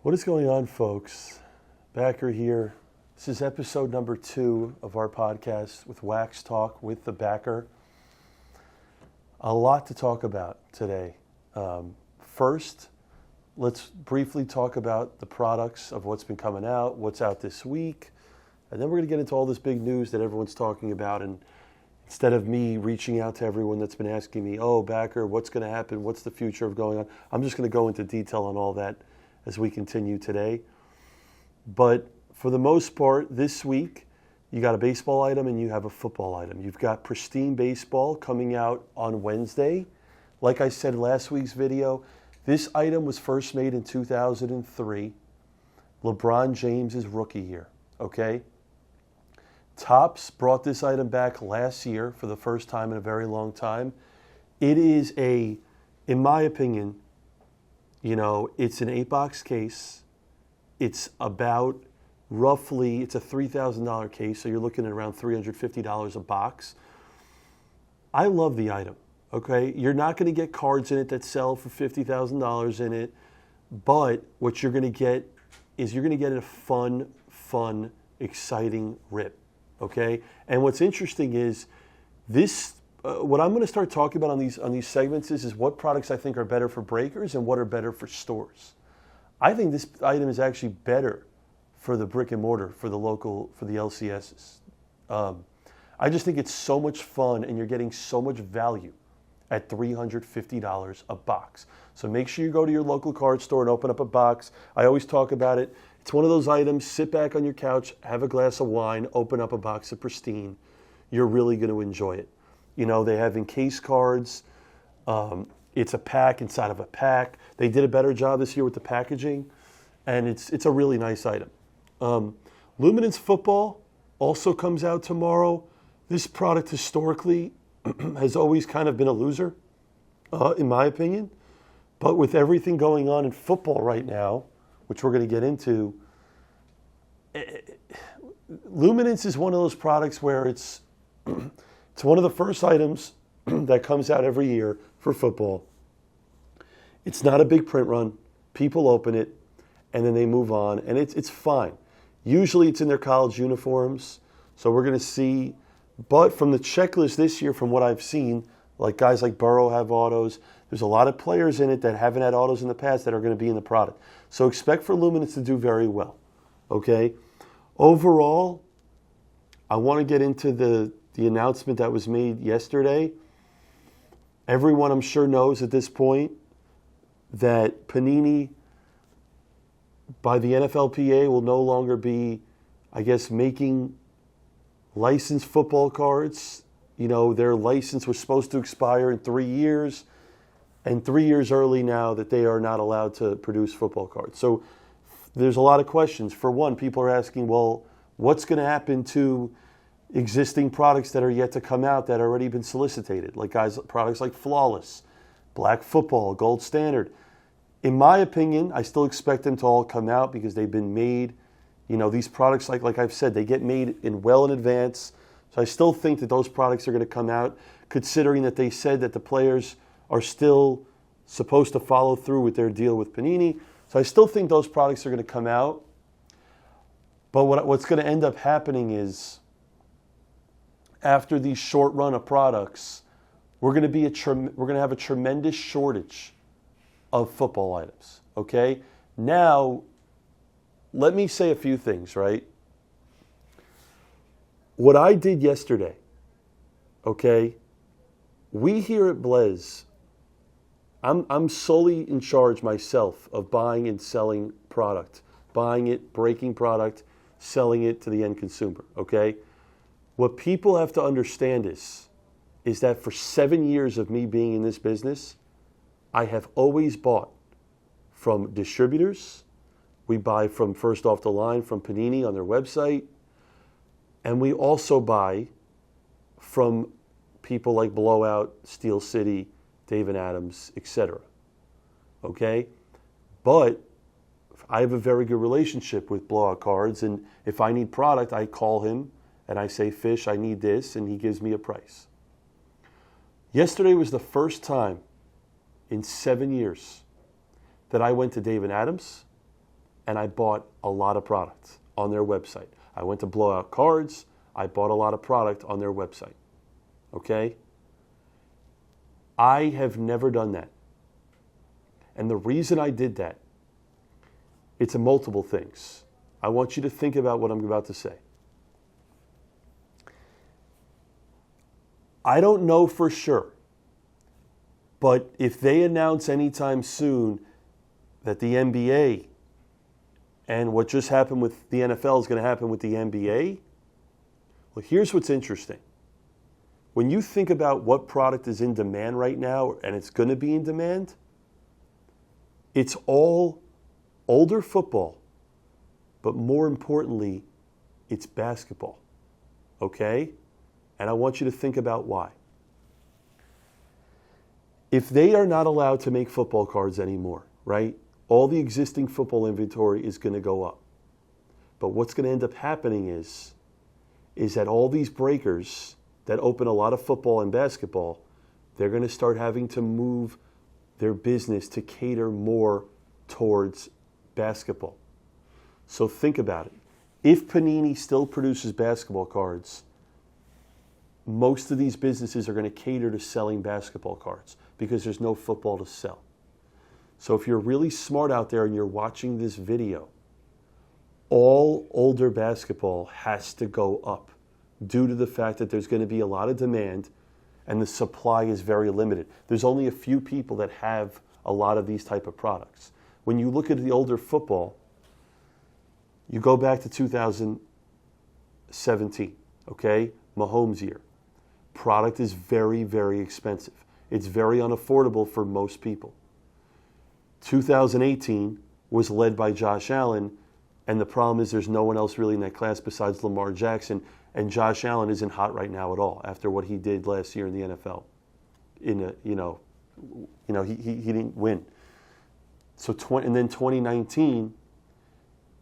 What is going on, folks? Backer here. This is episode number 2 of our podcast with Wax Talk with the Backer. A lot to talk about today. First, let's briefly talk about the products of what's been coming out, what's out this week, and then we're going to get into all this big news that everyone's talking about. And instead of me reaching out to everyone that's been asking me, oh, Backer, what's going to happen? What's the future of going on? I'm just going to go into detail on all that as we continue today. But for the most part, this week, you got a baseball item and you have a football item. You've got Pristine Baseball coming out on Wednesday. Like I said last week's video, this item was first made in 2003. LeBron James' rookie year, okay? Topps brought this item back last year for the first time in a very long time. It is in my opinion, it's an 8-box case. It's about roughly, it's a $3,000 case, so you're looking at around $350 a box. I love the item, okay? You're not going to get cards in it that sell for $50,000 in it, but what you're going to get is you're going to get a fun, exciting rip, okay? And what's interesting is this. What I'm going to start talking about on these segments is what products I think are better for breakers and what are better for stores. I think this item is actually better for the brick and mortar, for the LCSs. I just think it's so much fun and you're getting so much value at $350 a box. So make sure you go to your local card store and open up a box. I always talk about it. It's one of those items, sit back on your couch, have a glass of wine, open up a box of Pristine. You're really going to enjoy it. They have encased cards. It's a pack inside of a pack. They did a better job this year with the packaging, and it's a really nice item. Luminance Football also comes out tomorrow. This product historically has always kind of been a loser, in my opinion. But with everything going on in football right now, which we're going to get into, Luminance is one of those products where it's one of the first items that comes out every year for football. It's not a big print run. People open it, and then they move on, and it's fine. Usually it's in their college uniforms, so we're going to see. But from the checklist this year, from what I've seen, like guys like Burrow have autos. There's a lot of players in it that haven't had autos in the past that are going to be in the product. So expect for Luminance to do very well, okay? Overall, I want to get into the announcement that was made yesterday. Everyone, I'm sure, knows at this point that Panini, by the NFLPA, will no longer be, making licensed football cards. Their license was supposed to expire in 3 years, and 3 years early now that they are not allowed to produce football cards. So there's a lot of questions. For one, people are asking, well, what's going to happen to existing products that are yet to come out that already been solicited, like products like Flawless, Black Football, Gold Standard. In my opinion, I still expect them to all come out because they've been made. These products, like I've said, they get made well in advance. So I still think that those products are going to come out, considering that they said that the players are still supposed to follow through with their deal with Panini. So I still think those products are going to come out. But what's going to end up happening is, after these short run of products, we're going to have a tremendous shortage of football items. Okay? Now, let me say a few things, right? What I did yesterday, okay? We here at Blaze, I'm solely in charge myself of buying and selling product, buying it, breaking product, selling it to the end consumer. Okay? What people have to understand is that for 7 years of me being in this business, I have always bought from distributors. We buy from first off the line from Panini on their website. And we also buy from people like Blowout, Steel City, Dave & Adams, etc. Okay? But I have a very good relationship with Blowout Cards, and if I need product, I call him and I say, Fish, I need this, and he gives me a price. Yesterday was the first time in 7 years that I went to Dave & Adams, and I bought a lot of product on their website. I went to Blowout Cards. I bought a lot of product on their website. Okay? I have never done that. And the reason I did that, it's a multiple things. I want you to think about what I'm about to say. I don't know for sure, but if they announce anytime soon that the NBA and what just happened with the NFL is going to happen with the NBA, well, here's what's interesting. When you think about what product is in demand right now, and it's going to be in demand, it's all older football, but more importantly, it's basketball. Okay? And I want you to think about why. If they are not allowed to make football cards anymore, right? All the existing football inventory is going to go up. But what's going to end up happening is that all these breakers that open a lot of football and basketball, they're going to start having to move their business to cater more towards basketball. So think about it. If Panini still produces basketball cards, most of these businesses are going to cater to selling basketball cards because there's no football to sell. So if you're really smart out there and you're watching this video, all older basketball has to go up due to the fact that there's going to be a lot of demand and the supply is very limited. There's only a few people that have a lot of these type of products. When you look at the older football, you go back to 2017, okay? Mahomes' year. Product is very, very expensive. It's very unaffordable for most people. 2018 was led by Josh Allen, and the problem is there's no one else really in that class besides Lamar Jackson, and Josh Allen isn't hot right now at all after what he did last year in the NFL. He didn't win. So and then 2019,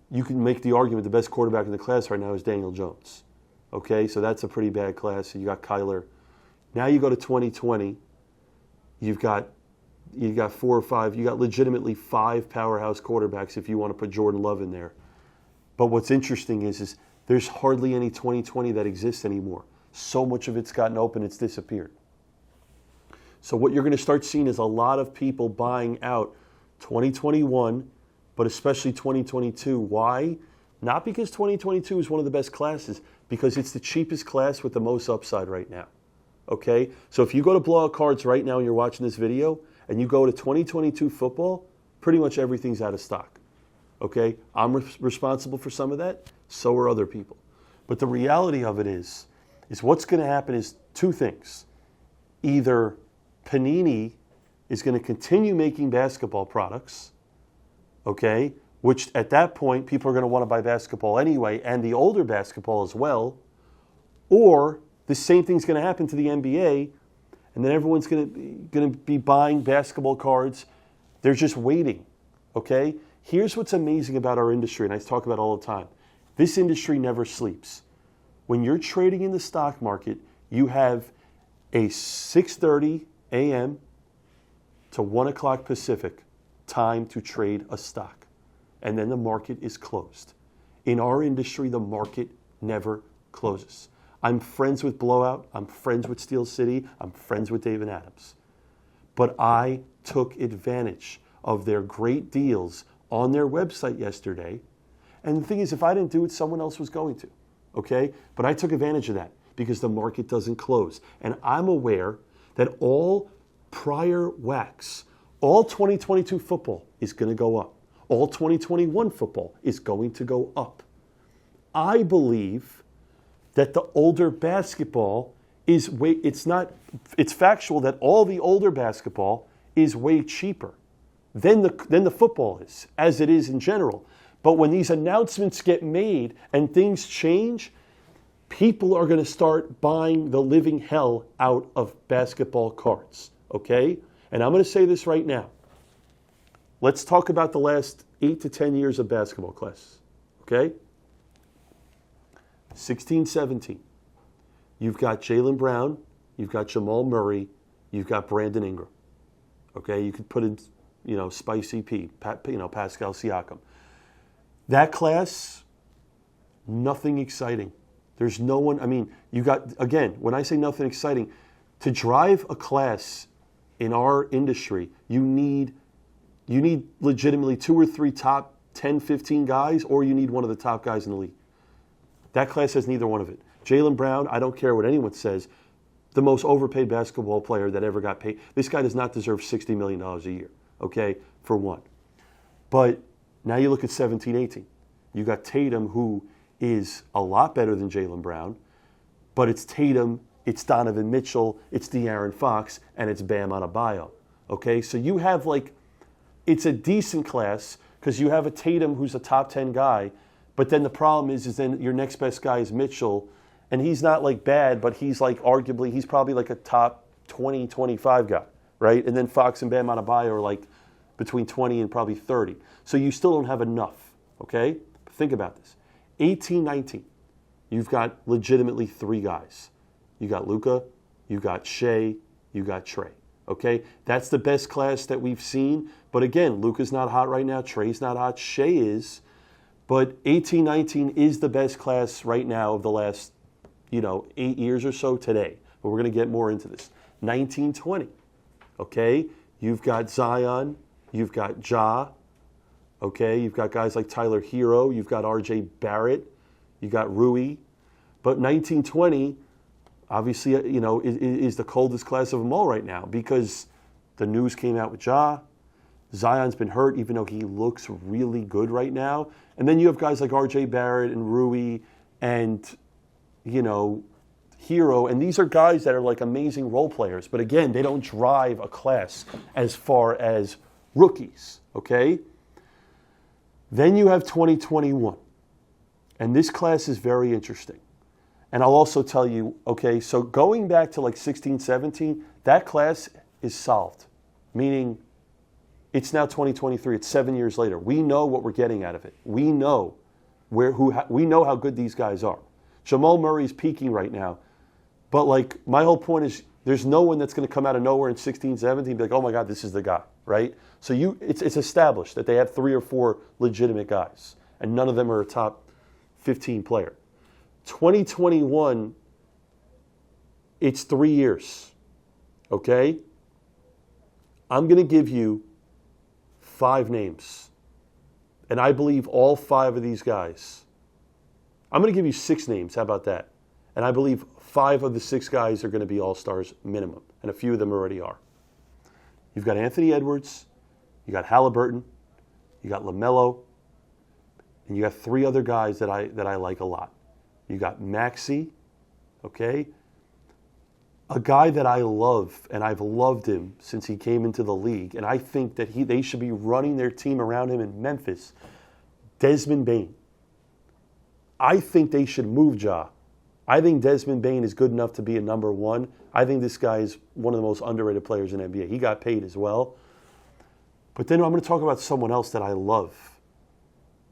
you can make the argument the best quarterback in the class right now is Daniel Jones. Okay, so that's a pretty bad class. So you got Kyler. Now you go to 2020, you've got 4 or 5, you got legitimately 5 powerhouse quarterbacks if you want to put Jordan Love in there. But what's interesting is there's hardly any 2020 that exists anymore. So much of it's gotten open, it's disappeared. So what you're going to start seeing is a lot of people buying out 2021, but especially 2022. Why? Not because 2022 is one of the best classes, because it's the cheapest class with the most upside right now. Okay? So if you go to Blowout Cards right now and you're watching this video, and you go to 2022 football, pretty much everything's out of stock. Okay? I'm responsible for some of that. So are other people. But the reality of it is what's going to happen is 2 things. Either Panini is going to continue making basketball products, okay, which at that point people are going to want to buy basketball anyway, and the older basketball as well, or the same thing's going to happen to the NBA, and then everyone's going to be buying basketball cards. They're just waiting, okay? Here's what's amazing about our industry, and I talk about it all the time. This industry never sleeps. When you're trading in the stock market, you have a 6:30 a.m. to 1 o'clock Pacific time to trade a stock. And then the market is closed. In our industry, the market never closes. I'm friends with Blowout. I'm friends with Steel City. I'm friends with David Adams. But I took advantage of their great deals on their website yesterday. And the thing is, if I didn't do it, someone else was going to. Okay? But I took advantage of that because the market doesn't close. And I'm aware that all prior wax, all 2022 football is going to go up. All 2021 football is going to go up. I believe that the older basketball is it's factual that all the older basketball is way cheaper than the football is, as it is in general. But when these announcements get made and things change, people are going to start buying the living hell out of basketball cards, okay? And I'm going to say this right now. Let's talk about the last 8 to 10 years of basketball class, okay? 16, 17. You've got Jaylen Brown, you've got Jamal Murray, you've got Brandon Ingram, okay? You could put in, Spicy P, Pascal Siakam. That class, nothing exciting. There's no one, you got, again, when I say nothing exciting, to drive a class in our industry, you need legitimately 2 or 3 top 10, 15 guys, or you need one of the top guys in the league. That class has neither one of it. Jaylen Brown, I don't care what anyone says, the most overpaid basketball player that ever got paid. This guy does not deserve $60 million a year, okay, for one. But now you look at 17, 18. You got Tatum, who is a lot better than Jaylen Brown, but it's Tatum, it's Donovan Mitchell, it's De'Aaron Fox, and it's Bam Adebayo, okay? So you have it's a decent class because you have a Tatum who's a top 10 guy, but then the problem is then your next best guy is Mitchell, and he's not bad, but he's arguably, he's probably a top 20, 25 guy, right? And then Fox and Bam Adebayo are between 20 and probably 30. So you still don't have enough, okay? But think about this. 18, 19, you've got legitimately 3 guys. You got Luka, you got Shea, you got Trey, okay? That's the best class that we've seen. But again, Luka's not hot right now. Trey's not hot. Shea is. But 18, 19 is the best class right now of the last, 8 years or so today. But we're going to get more into this. 19, 20, okay? You've got Zion. You've got Ja. Okay? You've got guys like Tyler Hero. You've got R.J. Barrett. You've got Rui. But 19, 20, obviously, is the coldest class of them all right now because the news came out with Ja. Zion's been hurt, even though he looks really good right now. And then you have guys like R.J. Barrett and Rui and, Hero. And these are guys that are amazing role players. But again, they don't drive a class as far as rookies, okay? Then you have 2021. And this class is very interesting. And I'll also tell you, okay, so going back to 16, 17, that class is solved. Meaning, it's now 2023. It's 7 years later. We know what we're getting out of it. We know we know how good these guys are. Jamal Murray's peaking right now. But my whole point is there's no one that's going to come out of nowhere in 16, 17 and be oh my God, this is the guy, right? So it's established that they have 3 or 4 legitimate guys. And none of them are a top 15 player. 2021, it's 3 years, okay? I'm going to give you 5 names, and I believe all 5 of these guys. I'm going to give you 6 names, how about that? And I believe 5 of the 6 guys are going to be all-stars minimum, and a few of them already are. You've got Anthony Edwards, you got Halliburton, you got LaMelo, and you got 3 other guys that I like a lot. You got Maxey, okay? A guy that I love, and I've loved him since he came into the league, and I think that they should be running their team around him in Memphis, Desmond Bane. I think they should move Ja. I think Desmond Bane is good enough to be a number 1. I think this guy is one of the most underrated players in the NBA. He got paid as well. But then I'm going to talk about someone else that I love.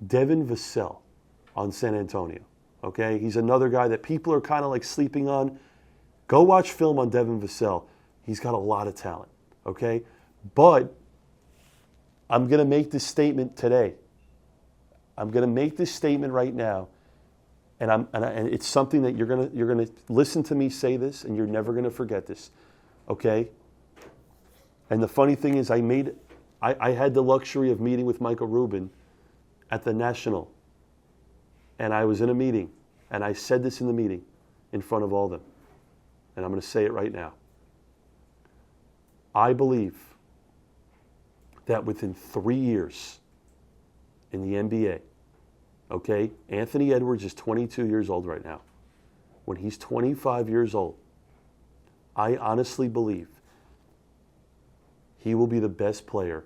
Devin Vassell on San Antonio. Okay? He's another guy that people are kind of sleeping on. Go watch film on Devin Vassell. He's got a lot of talent. Okay? But I'm going to make this statement today. I'm going to make this statement right now. And it's something that you're gonna listen to me say this, and you're never gonna forget this, okay? And the funny thing is, I had the luxury of meeting with Michael Rubin at the National, and I was in a meeting, and I said this in the meeting in front of all of them, and I'm gonna say it right now. I believe that within 3 years in the NBA. Okay, Anthony Edwards is 22 years old right now. When he's 25 years old, I honestly believe he will be the best player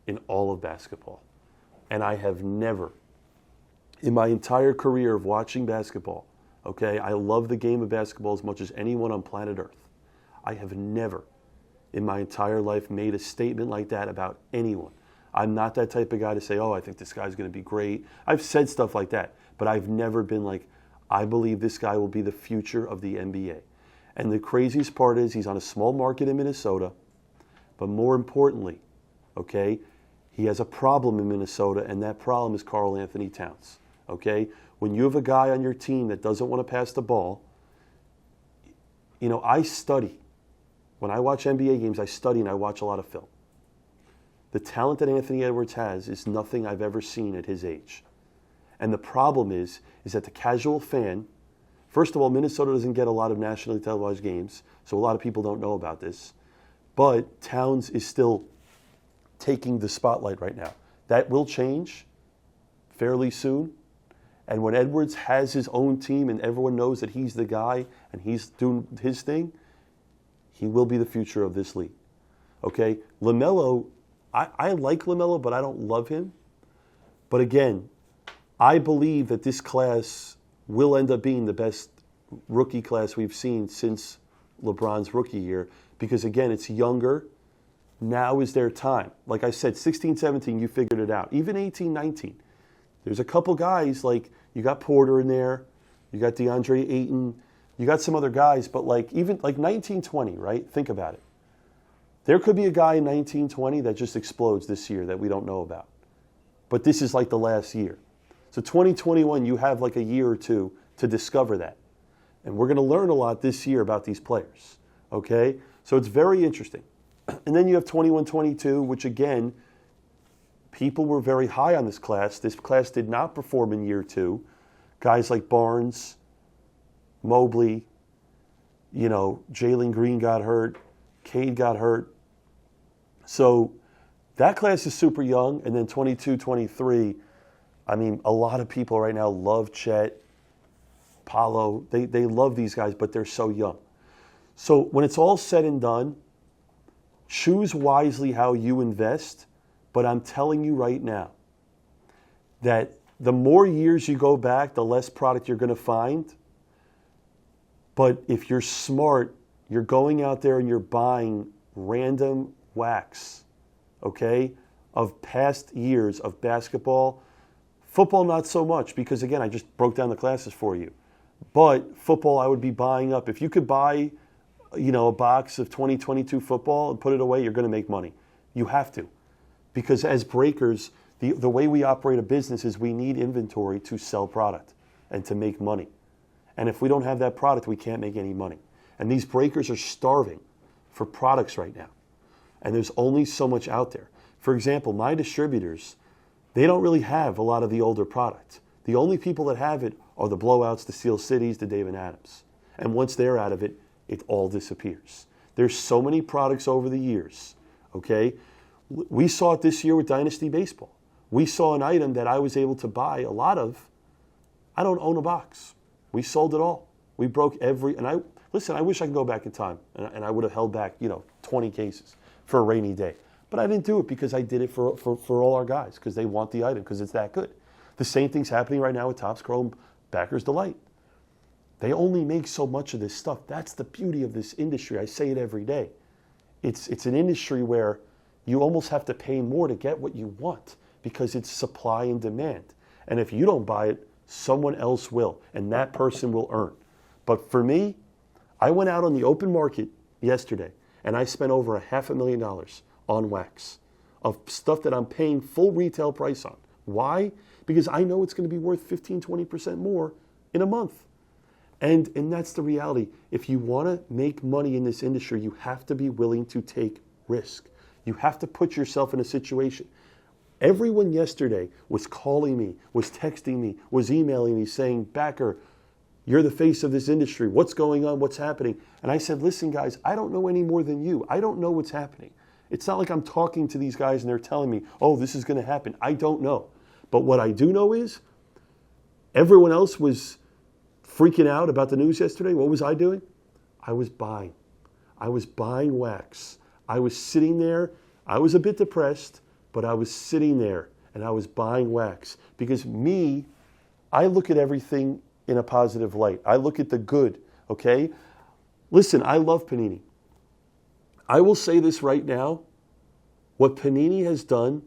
in all of basketball. And I have never, in my entire career of watching basketball, okay, I love the game of basketball as much as anyone on planet Earth. I have never, in my entire life, made a statement like that about anyone. I'm not that type of guy to say, oh, I think this guy's going to be great. I've said stuff like that, but I've never been like, I believe this guy will be the future of the NBA. And the craziest part is he's on a small market in Minnesota, but more importantly, okay, He has a problem in Minnesota, and that problem is Karl Anthony Towns. Okay? When you have a guy on your team that doesn't want to pass the ball, I study. When I watch NBA games, I study and I watch a lot of film. The talent that Anthony Edwards has is nothing I've ever seen at his age. And the problem is that the casual fan, first of all, Minnesota doesn't get a lot of nationally televised games, so a lot of people don't know about this. But Towns is still taking the spotlight right now. That will change fairly soon. And when Edwards has his own team and everyone knows that he's the guy and he's doing his thing, he will be the future of this league. Okay? LaMelo, I like LaMelo, but I don't love him. But again, I believe that this class will end up being the best rookie class we've seen since LeBron's rookie year because, again, it's younger. Now is their time. Like I said, 16, 17, you figured it out. Even 18, 19. There's a couple guys, like you got Porter in there, you got DeAndre Ayton, you got some other guys, but even 19, 20, right? Think about it. There could be a guy in 19, 20 that just explodes this year that we don't know about. But this is like the last year. So 2021, you have like a year or two to discover that. And we're going to learn a lot this year about these players. Okay? So it's very interesting. And then you have 21, 22, which again, people were very high on this class. This class did not perform in year two. Guys like Barnes, Mobley, Jalen Green got hurt, Cade got hurt. So that class is super young. And then 22, 23, a lot of people right now love Chet, Paolo. They love these guys, but they're so young. So when it's all said and done, choose wisely how you invest. But I'm telling you right now that the more years you go back, the less product you're going to find. But if you're smart, you're going out there and you're buying random wax, okay, of past years of basketball. Football, not so much, because, again, I just broke down the classes for you. But football, I would be buying up. If you could buy, a box of 2022 football and put it away, you're going to make money. You have to. Because as breakers, the way we operate a business is we need inventory to sell product and to make money. And if we don't have that product, we can't make any money. And these breakers are starving for products right now. And there's only so much out there. For example, my distributors, they don't really have a lot of the older product. The only people that have it are the Blowouts, the Steel Cities, the Dave & Adams. And once they're out of it, it all disappears. There's so many products over the years, okay? We saw it this year with Dynasty Baseball. We saw an item that I was able to buy a lot of. I don't own a box. We sold it all. We broke I wish I could go back in time and I would have held back, 20 cases for a rainy day. But I didn't do it because I did it for all our guys because they want the item because it's that good. The same thing's happening right now with Topps Chrome Backers Delight. They only make so much of this stuff. That's the beauty of this industry. I say it every day. It's an industry where you almost have to pay more to get what you want because it's supply and demand. And if you don't buy it, someone else will, and that person will earn. But for me, I went out on the open market yesterday, and I spent over $500,000 on wax of stuff that I'm paying full retail price on. Why? Because I know it's going to be worth 15, 20% more in a month. And that's the reality. If you want to make money in this industry, you have to be willing to take risk. You have to put yourself in a situation. Everyone yesterday was calling me, was texting me, was emailing me saying, Backer, you're the face of this industry. What's going on? What's happening? And I said, listen, guys, I don't know any more than you. I don't know what's happening. It's not like I'm talking to these guys and they're telling me, oh, this is going to happen. I don't know. But what I do know is everyone else was freaking out about the news yesterday. What was I doing? I was buying. I was buying wax. I was sitting there. I was a bit depressed, but I was sitting there and I was buying wax. Because I look at everything in a positive light. I look at the good, okay? Listen, I love Panini. I will say this right now. What Panini has done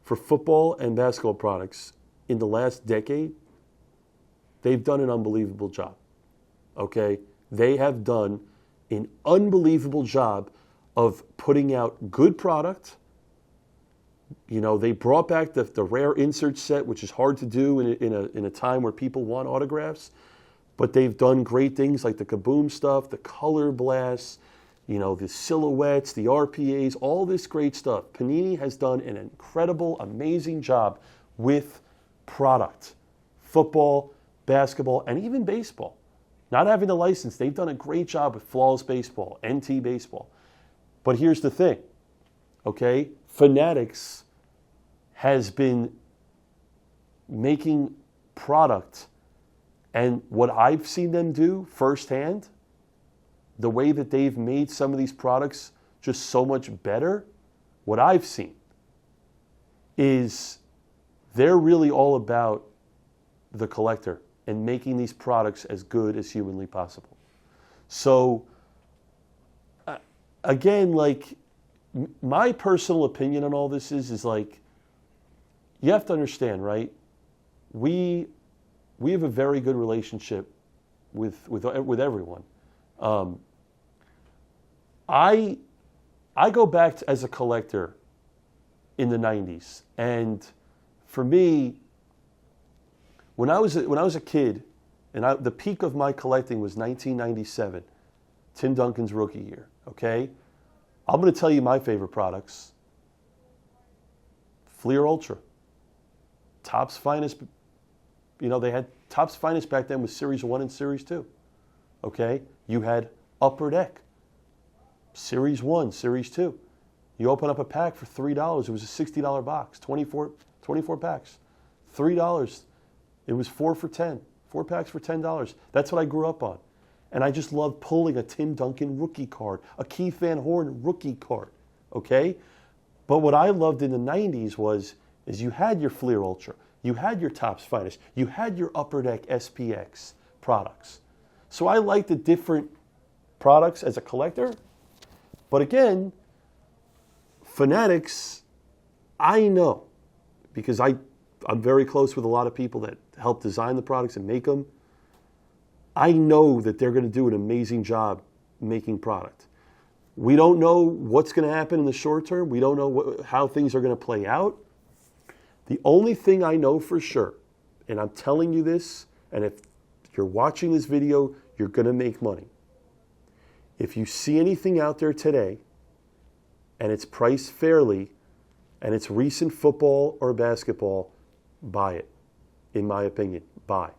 for football and basketball products in the last decade, they've done an unbelievable job, okay? They have done an unbelievable job of putting out good product They brought back the rare insert set, which is hard to do in a time where people want autographs. But they've done great things like the Kaboom stuff, the color blasts, the silhouettes, the RPAs, all this great stuff. Panini has done an incredible, amazing job with product. Football, basketball, and even baseball. Not having the license, they've done a great job with Flawless Baseball, NT Baseball. But here's the thing, okay? Fanatics has been making product, and what I've seen them do firsthand, the way that they've made some of these products just so much better, what I've seen is they're really all about the collector and making these products as good as humanly possible. So, again, my personal opinion on all this is you have to understand, right? We have a very good relationship with everyone. I go back as a collector in the 90s, and for me, when I was a kid, and the peak of my collecting was 1997, Tim Duncan's rookie year. Okay, I'm going to tell you my favorite products. Fleer Ultra, Topps Finest. They had Topps Finest back then with Series 1 and Series 2. Okay, you had Upper Deck, Series 1, Series 2. You open up a pack for $3. It was a $60 box, 24 packs, $3. It was 4 for $10. 4 packs for $10. That's what I grew up on. And I just loved pulling a Tim Duncan rookie card, a Keith Van Horn rookie card, okay? But what I loved in the 90s is you had your Fleer Ultra, you had your Topps Finest, you had your Upper Deck SPX products. So I like the different products as a collector. But again, Fanatics, I know, because I'm very close with a lot of people that help design the products and make them. I know that they're going to do an amazing job making product. We don't know what's going to happen in the short term. We don't know how things are going to play out. The only thing I know for sure, and I'm telling you this, and if you're watching this video, you're going to make money. If you see anything out there today, and it's priced fairly, and it's recent football or basketball, buy it. In my opinion, buy.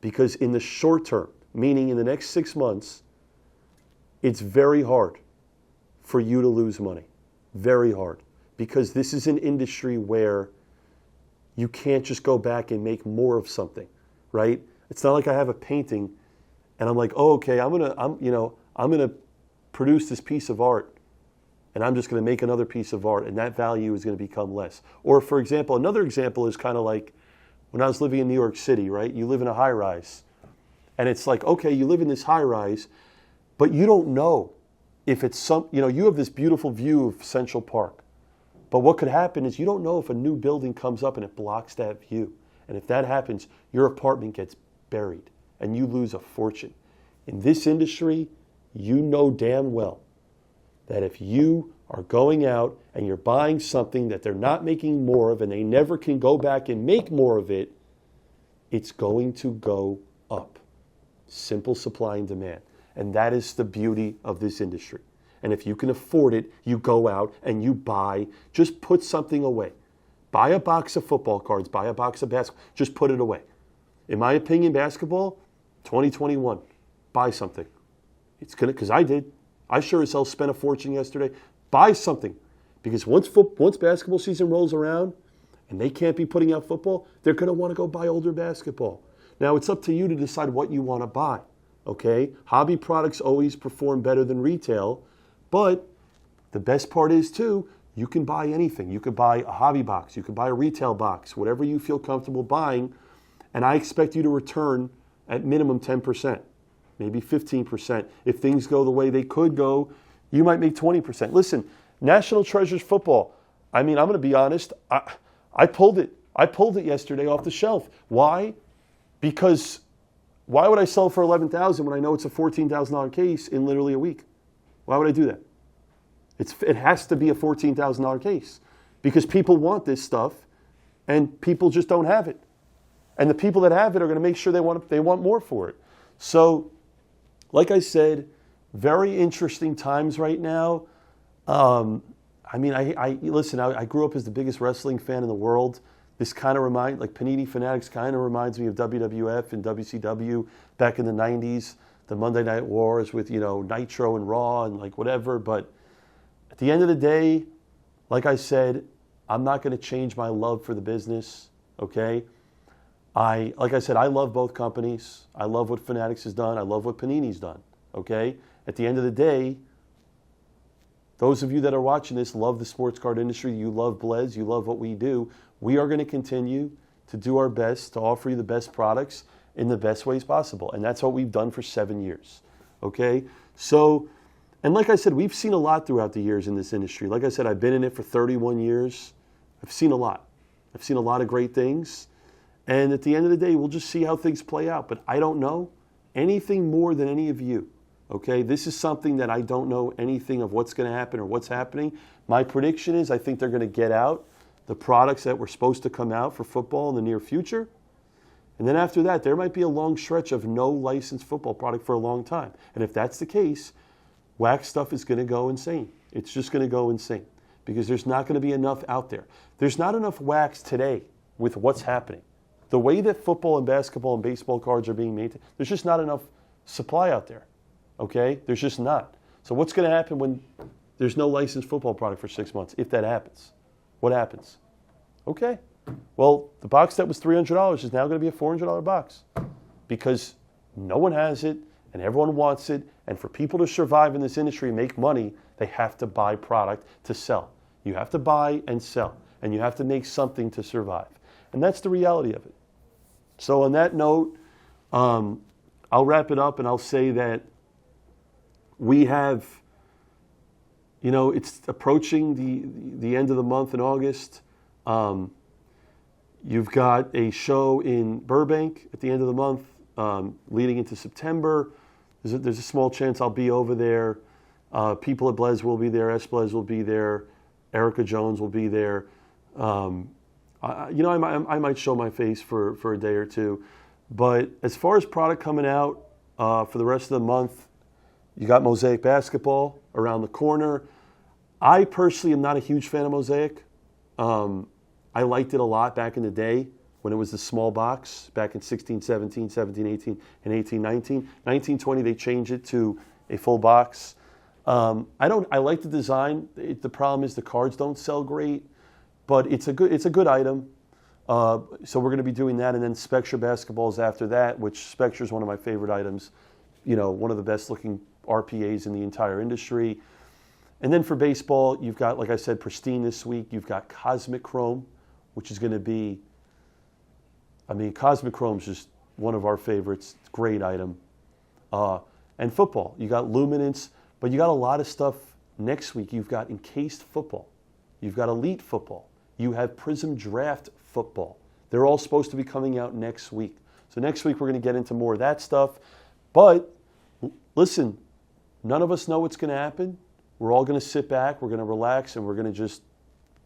Because in the short term, meaning in the next 6 months, it's very hard for you to lose money. Very hard. Because this is an industry where you can't just go back and make more of something, right? It's not like I have a painting and I'm like, oh, okay, I'm gonna produce this piece of art and I'm just gonna make another piece of art and that value is gonna become less. Or for example, another example is kind of like when I was living in New York City, right? You live in a high rise and it's like, okay, you live in this high rise, but you don't know if it's you have this beautiful view of Central Park. But what could happen is you don't know if a new building comes up and it blocks that view. And if that happens, your apartment gets buried and you lose a fortune. In this industry, you know damn well that if you are going out and you're buying something that they're not making more of and they never can go back and make more of it, it's going to go up. Simple supply and demand. And that is the beauty of this industry. And if you can afford it, you go out and you buy. Just put something away. Buy a box of football cards. Buy a box of basketball. Just put it away. In my opinion, basketball, 2021, buy something. It's gonna, because I did. I sure as hell spent a fortune yesterday. Buy something. Because once basketball season rolls around and they can't be putting out football, they're going to want to go buy older basketball. Now, it's up to you to decide what you want to buy. Okay? Hobby products always perform better than retail. But the best part is, too, you can buy anything. You could buy a hobby box. You could buy a retail box, whatever you feel comfortable buying. And I expect you to return at minimum 10%, maybe 15%. If things go the way they could go, you might make 20%. Listen, National Treasures football, I mean, I'm going to be honest, I pulled it. I pulled it yesterday off the shelf. Why? Because why would I sell for $11,000 when I know it's a $14,000 case in literally a week? Why would I do that? It has to be a $14,000 case. because people want this stuff and people just don't have it. And the people that have it are going to make sure they want more for it. So, like I said, very interesting times right now. Listen, I grew up as the biggest wrestling fan in the world. This kind of Panini Fanatics kind of reminds me of WWF and WCW back in the 90s, the Monday Night Wars with, Nitro and Raw and whatever. But at the end of the day, like I said, I'm not going to change my love for the business, okay? Like I said, I love both companies. I love what Fanatics has done. I love what Panini's done, okay? At the end of the day, those of you that are watching this love the sports card industry. You love Blez. You love what we do. We are going to continue to do our best to offer you the best products in the best ways possible. And that's what we've done for 7 years, okay? So, and like I said, we've seen a lot throughout the years in this industry. Like I said, I've been in it for 31 years. I've seen a lot. I've seen a lot of great things. And at the end of the day, we'll just see how things play out. But I don't know anything more than any of you, okay? This is something that I don't know anything of what's going to happen or what's happening. My prediction is I think they're going to get out the products that were supposed to come out for football in the near future. And then after that, there might be a long stretch of no licensed football product for a long time. And if that's the case, wax stuff is going to go insane. It's just going to go insane because there's not going to be enough out there. There's not enough wax today with what's happening. The way that football and basketball and baseball cards are being made, there's just not enough supply out there, okay? There's just not. So what's going to happen when there's no licensed football product for 6 months, if that happens? What happens? Okay. Well, the box that was $300 is now going to be a $400 box because no one has it and everyone wants it. And for people to survive in this industry and make money, they have to buy product to sell. You have to buy and sell, and you have to make something to survive. And that's the reality of it. So on that note, I'll wrap it up and I'll say that we have, it's approaching the end of the month in August. You've got a show in Burbank at the end of the month, leading into September. There's a small chance I'll be over there. People at Blez will be there. S. Blez will be there. Erica Jones will be there. I might show my face for a day or two. But as far as product coming out for the rest of the month, you got Mosaic Basketball around the corner. I personally am not a huge fan of Mosaic. I liked it a lot back in the day when it was the small box, back in 16, 17, 17, 18, and 18, 19. 19, 20, they changed it to a full box. I like the design. The problem is the cards don't sell great, but it's a good item. So we're going to be doing that, and then Spectra basketballs after that, which Spectra is one of my favorite items. One of the best looking RPAs in the entire industry. And then for baseball, you've got, like I said, Pristine this week. You've got Cosmic Chrome, which is going to be, Cosmic Chrome is just one of our favorites. It's a great item. And football, you got Luminance, but you got a lot of stuff next week. You've got Encased Football. You've got Elite Football. You have Prism Draft Football. They're all supposed to be coming out next week. So next week we're going to get into more of that stuff. But listen, none of us know what's going to happen. We're all going to sit back, we're going to relax, and we're going to just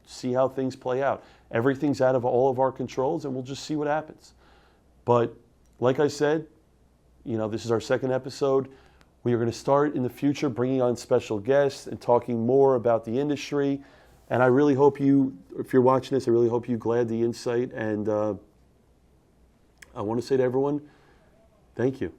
see how things play out. Everything's out of all of our controls, and we'll just see what happens. But like I said, this is our second episode. We are going to start in the future bringing on special guests and talking more about the industry. And I really hope you, if you're watching this, I really hope you glad the insight. And I want to say to everyone, thank you.